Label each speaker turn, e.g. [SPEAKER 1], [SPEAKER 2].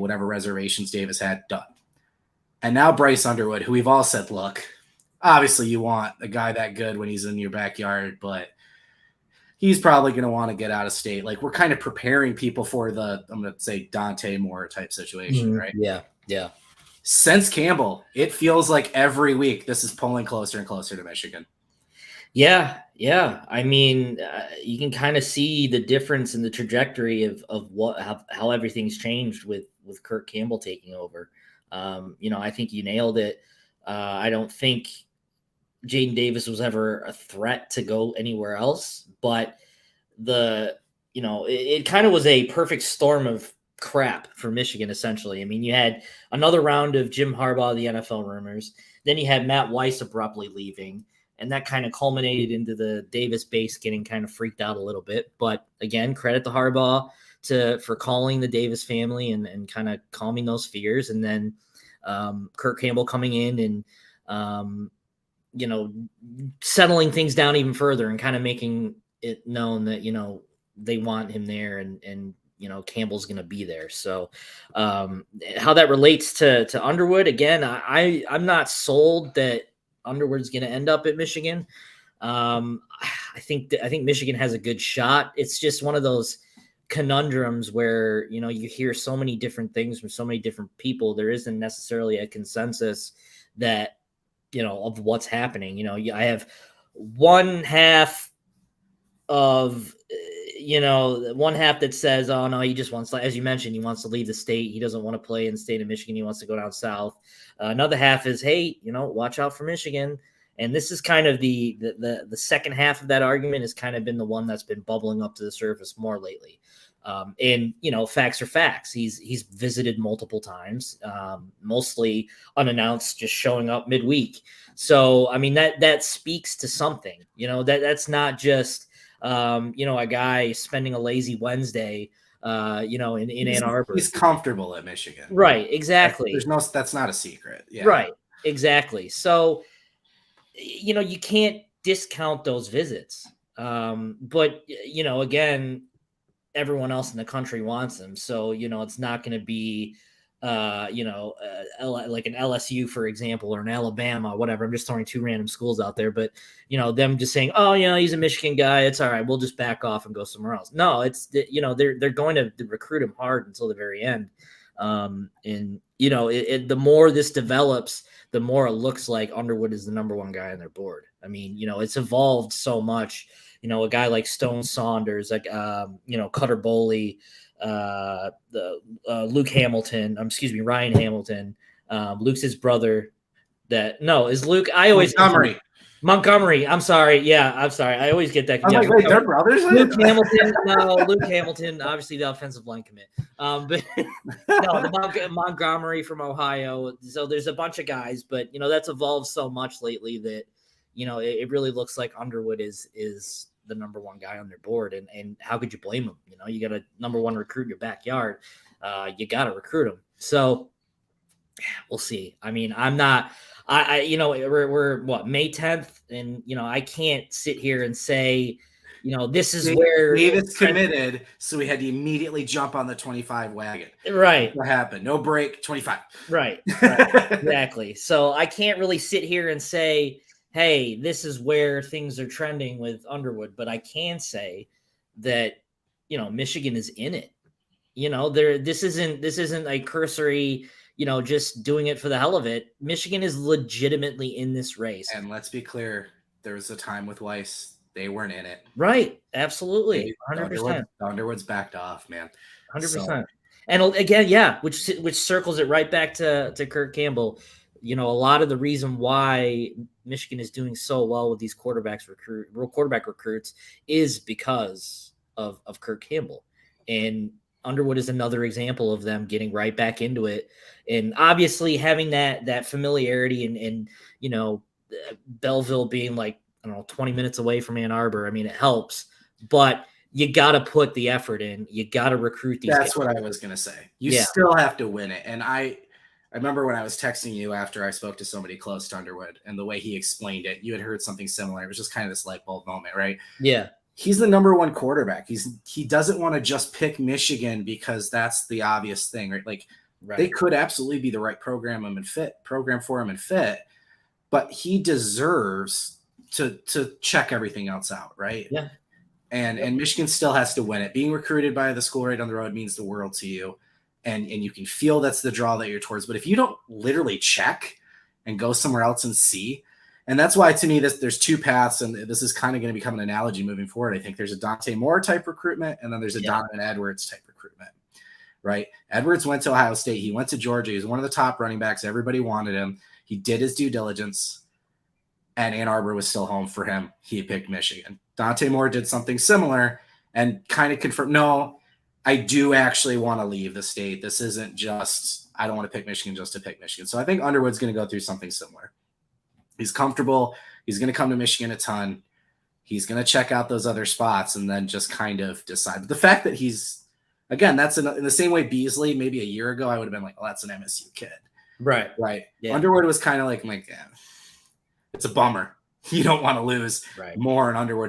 [SPEAKER 1] whatever reservations Davis had, done. And now Bryce Underwood, who we've all said, look, obviously you want a guy that good when he's in your backyard, but he's probably going to want to get out of state. Like, we're kind of preparing people for I'm going to say Dante Moore type situation, right?
[SPEAKER 2] Yeah.
[SPEAKER 1] Since Campbell, it feels like every week this is pulling closer and closer to Michigan.
[SPEAKER 2] Yeah. I mean, you can kind of see the difference in the trajectory of how everything's changed with Kirk Campbell taking over. I think you nailed it. I don't think Jaden Davis was ever a threat to go anywhere else, but it kind of was a perfect storm of crap for Michigan, essentially. I mean, you had another round of Jim Harbaugh, the NFL rumors. Then you had Matt Weiss abruptly leaving, and that kind of culminated into the Davis base getting kind of freaked out a little bit. But again, credit to Harbaugh for calling the Davis family and kind of calming those fears. And then Kirk Campbell coming in and, settling things down even further and kind of making it known that, they want him there and Campbell's going to be there. So how that relates to Underwood, again, I'm not sold that Underwood's going to end up at Michigan. I think Michigan has a good shot. It's just one of those conundrums where, you hear so many different things from so many different people. There isn't necessarily a consensus that, of what's happening. I have one half of, one half that says, oh no, he just wants, as you mentioned, he wants to leave the state. He doesn't want to play in the state of Michigan. He wants to go down south. Another half is, hey, watch out for Michigan. And this is kind of the second half of that argument has kind of been the one that's been bubbling up to the surface more lately. And facts are facts. He's visited multiple times, mostly unannounced, just showing up midweek. So, I mean, that speaks to something, that's not just, a guy spending a lazy Wednesday, in Ann Arbor.
[SPEAKER 1] He's comfortable at Michigan.
[SPEAKER 2] Right. Exactly.
[SPEAKER 1] That's not a secret. Yeah.
[SPEAKER 2] Right. Exactly. So, you can't discount those visits. But, again, everyone else in the country wants him. So, it's not going to be, like an LSU, for example, or an Alabama, whatever. I'm just throwing two random schools out there, but, them just saying, oh, he's a Michigan guy. It's all right. We'll just back off and go somewhere else. No, it's, they're going to recruit him hard until the very end. And, the more this develops, the more it looks like Underwood is the number one guy on their board. I mean, it's evolved so much. A guy like Stone Saunders, like, Cutter Boley, Ryan Hamilton. Luke's his brother. Is Luke. I always Montgomery. I'm sorry. Yeah, I'm sorry. I always get that.
[SPEAKER 1] I'm like, wait, they're brothers?
[SPEAKER 2] Luke Hamilton, obviously the offensive line commit. But the Montgomery from Ohio. So there's a bunch of guys, but that's evolved so much lately that it really looks like Underwood is the number one guy on their board, and how could you blame him? You got a number one recruit in your backyard. You got to recruit him. So we'll see. I mean, we're what, May 10th, and I can't sit here and say, this is where
[SPEAKER 1] Davis committed, so we had to immediately jump on the 25 wagon.
[SPEAKER 2] Right.
[SPEAKER 1] What happened? No break, 25.
[SPEAKER 2] Right. Exactly. So I can't really sit here and say, hey, this is where things are trending with Underwood, but I can say that, Michigan is in it. This isn't a cursory, just doing it for the hell of it. Michigan is legitimately in this race.
[SPEAKER 1] And let's be clear, there was a time with Weiss, they weren't in it.
[SPEAKER 2] Right. Absolutely. 100%.
[SPEAKER 1] Underwood's backed off, man.
[SPEAKER 2] 100%. So. And again, yeah, which circles it right back to Kirk Campbell. A lot of the reason why Michigan is doing so well with these quarterback recruits is because of Kirk Campbell. And Underwood is another example of them getting right back into it. And obviously having that familiarity and Belleville being like, 20 minutes away from Ann Arbor. I mean, it helps, but you got to put the effort in. You got to recruit these
[SPEAKER 1] That's
[SPEAKER 2] guys.
[SPEAKER 1] What I was going to say. You still have to win it. And I remember when I was texting you after I spoke to somebody close to Underwood and the way he explained it, you had heard something similar. It was just kind of this light bulb moment, right?
[SPEAKER 2] Yeah.
[SPEAKER 1] He's the number one quarterback. He doesn't want to just pick Michigan because that's the obvious thing, right? Like, They could absolutely be the right program for him and fit, but he deserves to check everything else out, right?
[SPEAKER 2] Yeah.
[SPEAKER 1] And Michigan still has to win it. Being recruited by the school right down the road means the world to you, and you can feel that's the draw that you're towards. But if you don't literally check and go somewhere else and see, and that's why to me there's two paths, and this is kind of going to become an analogy moving forward. I think there's a Dante Moore type recruitment, and then there's a Donovan Edwards type recruitment. Right? Edwards went to Ohio State. He went to Georgia. He was one of the top running backs. Everybody wanted him. He did his due diligence, and Ann Arbor was still home for him. He picked Michigan. Dante Moore did something similar and kind of confirmed, no, I do actually want to leave the state. This isn't just, I don't want to pick Michigan just to pick Michigan. So I think Underwood's going to go through something similar. He's comfortable. He's going to come to Michigan a ton. He's going to check out those other spots and then just kind of decide. But the fact that he's, again, that's in the same way Beasley, maybe a year ago, I would have been like, oh, that's an MSU kid.
[SPEAKER 2] Right.
[SPEAKER 1] Yeah. Underwood was kind of like, it's a bummer. You don't want to lose more in Underwood